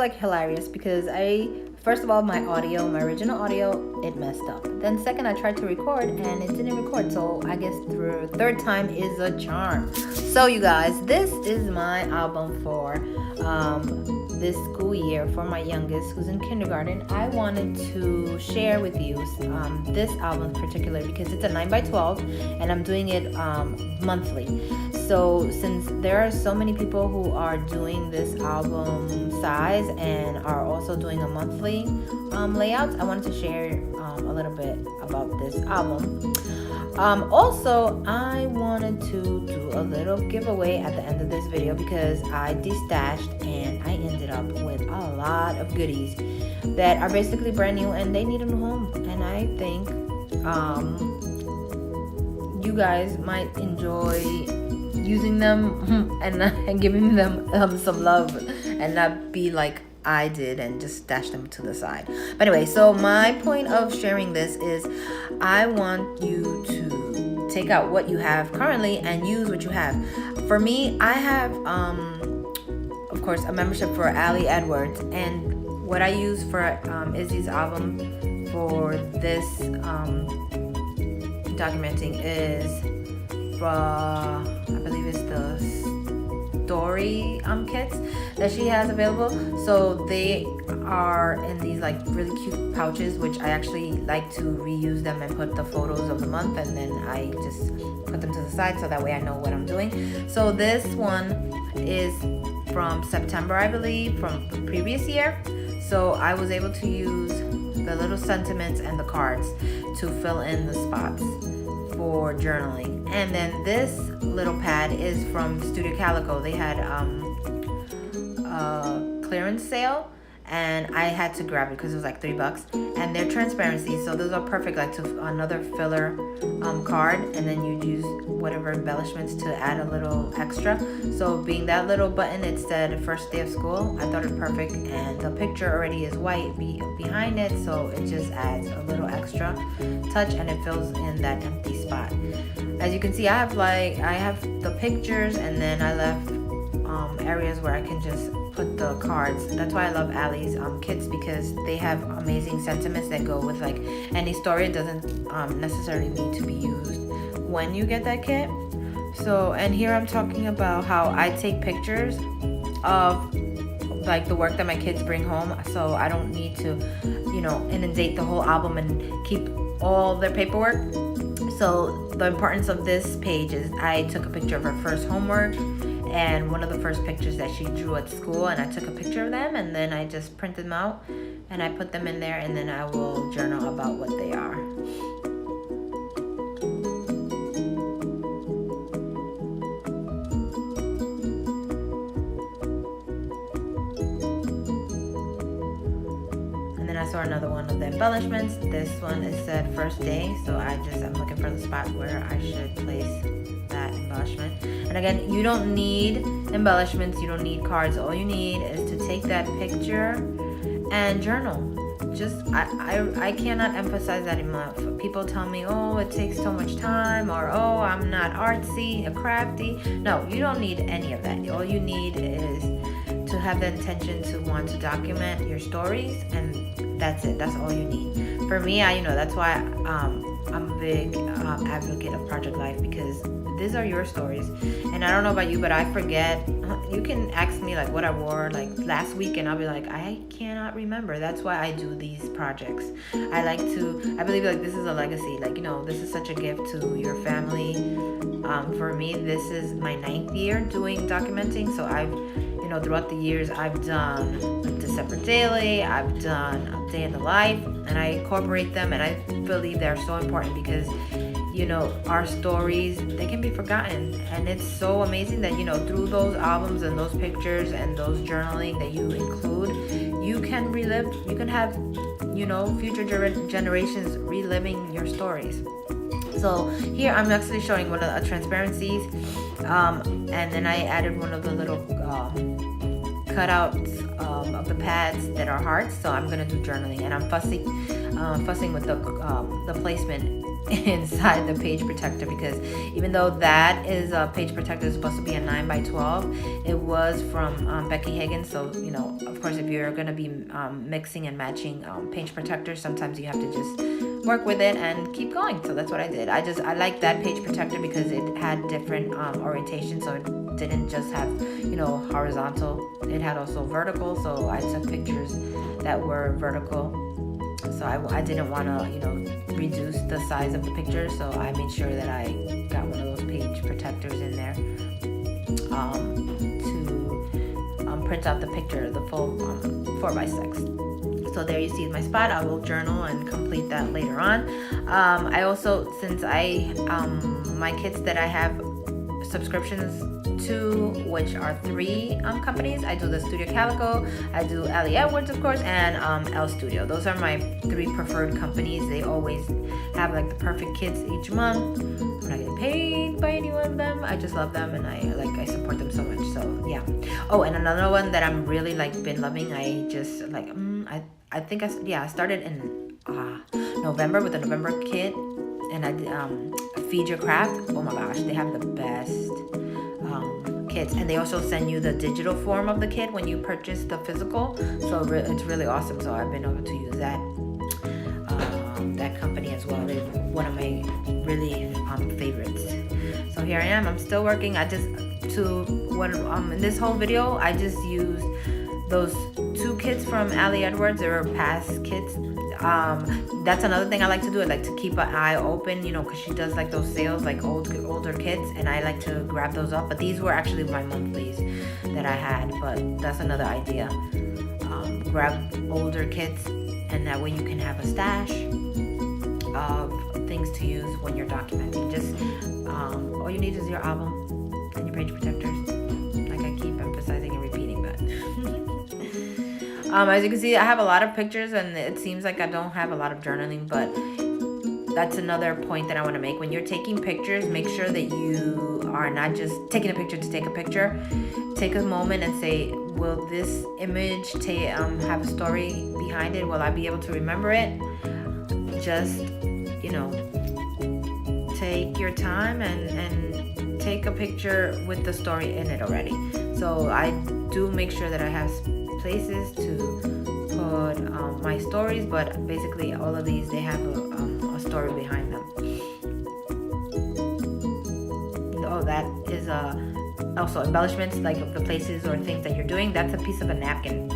like hilarious because first of all, my original audio, it messed up. Then second, I tried to record and it didn't record. So I guess the third time is a charm. So you guys, this is my album for this school year for my youngest who's in kindergarten. I wanted to share with you this album in particular because it's a 9x12 and I'm doing it monthly. So since there are so many people who are doing this album size and are also doing a monthly layouts, I wanted to share a little bit about this album. Also, I wanted to do a little giveaway at the end of this video because I destashed and I ended up with a lot of goodies that are basically brand new and they need a new home. And I think you guys might enjoy using them and giving them some love and not be like I did and just stash them to the side. But anyway, so my point of sharing this is I want you to take out what you have currently and use what you have. For me, I have of course a membership for Ali Edwards, and what I use for Izzy's album for this documenting is I believe it's the story kits that she has available. So they are in these like really cute pouches, which I actually like to reuse them and put the photos of the month, and then I just put them to the side so that way I know what I'm doing. So this one is from September, I believe, from the previous year. So I was able to use the little sentiments and the cards to fill in the spots for journaling. And then this little pad is from Studio Calico. They had a clearance sale and I had to grab it because it was like $3, and they're transparency, so those are perfect like to another filler card, and then you use whatever embellishments to add a little extra. So being that little button, it said first day of school, I thought it perfect, and the picture already is white behind it, so it just adds a little extra touch and it fills in that empty spot. As you can see, I have the pictures, and then I left areas where I can just put the cards. That's why I love Ali's kits, because they have amazing sentiments that go with like any story. It doesn't necessarily need to be used when you get that kit. So, and here I'm talking about how I take pictures of like the work that my kids bring home, so I don't need to, inundate the whole album and keep all their paperwork. So the importance of this page is I took a picture of her first homework and one of the first pictures that she drew at school, and I took a picture of them and then I just printed them out and I put them in there, and then I will journal about what they are. And then I saw another one of the embellishments. This one is said first day, so I'm looking for the spot where I should place that embellishment. And again, you don't need embellishments, you don't need cards. All you need is to take that picture and journal. I cannot emphasize that enough. People tell me, oh, it takes so much time, or oh, I'm not artsy or crafty. No, you don't need any of that. All you need is to have the intention to want to document your stories, and that's it. That's all you need. For me, that's why I'm a big advocate of Project Life, because these are your stories. And I don't know about you, but I forget. You can ask me like what I wore like last week and I'll be like, I cannot remember. That's why I do these projects. I believe like this is a legacy. Like, this is such a gift to your family. For me, this is my 9th year doing documenting. So I've, throughout the years, I've done December Daily, I've done a Day in the Life, and I incorporate them, and I believe they're so important because our stories, they can be forgotten, and it's so amazing that through those albums and those pictures and those journaling that you include, you can relive, you can have future generations reliving your stories. So here I'm actually showing one of the transparencies, and then I added one of the little cutouts of the pads that are hearts. So I'm gonna do journaling, and I'm fussing with the placement inside the page protector, because even though that is a page protector is supposed to be a 9x12, it was from Becky Higgins. So you know, of course, if you're gonna be mixing and matching page protectors, sometimes you have to just work with it and keep going. So that's what I did. I like that page protector because it had different orientation, so it didn't just have, you know, horizontal, it had also vertical. So I took pictures that were vertical, so I didn't want to, you know, reduce the size of the picture, so I made sure that I got one of those page protectors in there to print out the picture, the full 4x6. So there you see my spot. I will journal and complete that later on. I also, since my kits that I have subscriptions to, which are 3 companies, I do the Studio Calico, I do Ali Edwards, of course, and L Studio. Those are my 3 preferred companies. They always have like the perfect kits each month. I'm not getting paid by any one of them. I just love them, and I support them so much. So yeah. Oh, and another one that I'm really been loving. I just I think I started in November with the November kit, and I did Feed Your Craft. Oh my gosh, they have the best kits, and they also send you the digital form of the kit when you purchase the physical. So it's really awesome. So I've been able to use that company as well. They're one of my really favorites. So here I am. I'm still working. In this whole video, I just used those 2 kits from Ali Edwards. They were past kits. That's another thing I like to do. I like to keep an eye open, you know, because she does like those sales, like older kits, and I like to grab those up. But these were actually my monthlies that I had, but that's another idea. Grab older kits, and that way you can have a stash of things to use when you're documenting. Just all you need is your album and your page protectors. Like I keep emphasizing and repeating that. As you can see, I have a lot of pictures, and it seems like I don't have a lot of journaling, but that's another point that I want to make. When you're taking pictures, make sure that you are not just taking a picture to take a picture. Take a moment and say, will this image have a story behind it? Will I be able to remember it? Just, you know, take your time and take a picture with the story in it already. So I do make sure that I have places to put my stories, but basically all of these, they have a story behind them. Oh, that is also embellishments, like the places or things that you're doing. That's a piece of a napkin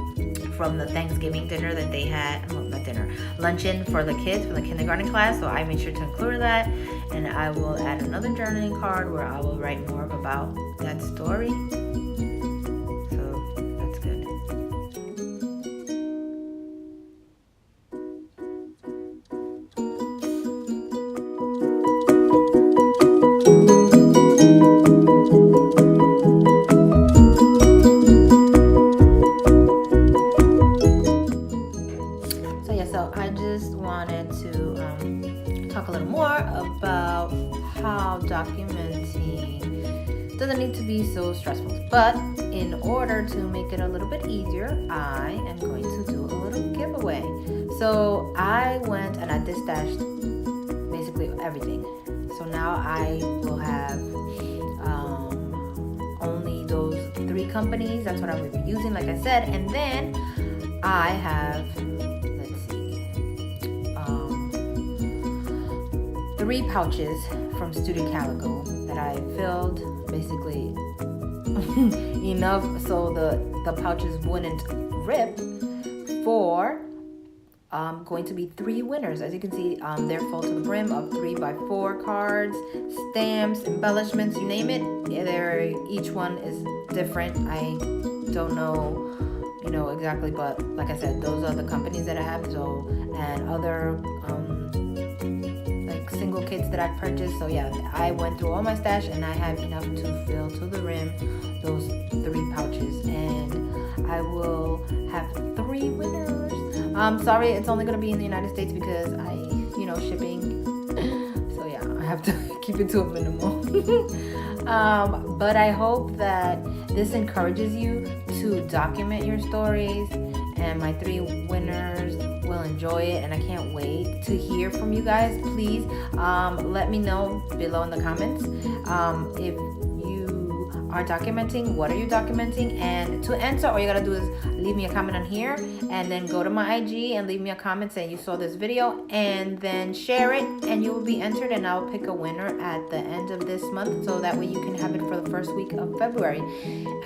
from the Thanksgiving dinner that they had, well, not dinner, luncheon for the kids, for the kindergarten class. So I made sure to include that, and I will add another journaling card where I will write more about that story. So I just wanted to talk a little more about how documenting doesn't need to be so stressful. But in order to make it a little bit easier, I am going to do a little giveaway. So I went and I distashed basically everything. So now I will have only those 3 companies. That's what I will be using, like I said. And then I have 3 pouches from Studio Calico that I filled basically enough so the pouches wouldn't rip for going to be 3 winners. As you can see, they're full to the brim of 3x4 cards, stamps, embellishments, you name it. Each one is different. I don't know, you know, exactly, but like I said, those are the companies that I have. So, and other single kits that I've purchased. So yeah, I went through all my stash and I have enough to fill to the rim those 3 pouches, and I will have 3 winners. Sorry, it's only gonna be in the United States because shipping. So yeah, I have to keep it to a minimum. But I hope that this encourages you to document your stories, and my 3 winners will enjoy it, and I can't wait to hear from you guys. Please let me know below in the comments if you are documenting, what are you documenting, and to enter, all you gotta do is leave me a comment on here, and then go to my IG and leave me a comment saying you saw this video, and then share it, and you will be entered, and I'll pick a winner at the end of this month, so that way you can have it for the first week of February.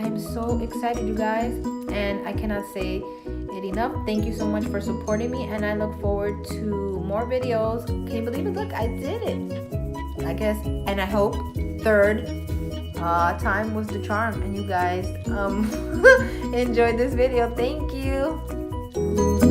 I'm so excited, you guys, and I cannot say it enough. Thank you so much for supporting me, and I look forward to more videos. Can you believe it? Look, I did it, I guess, and I hope third time was the charm, and you guys enjoyed this video. Thank you.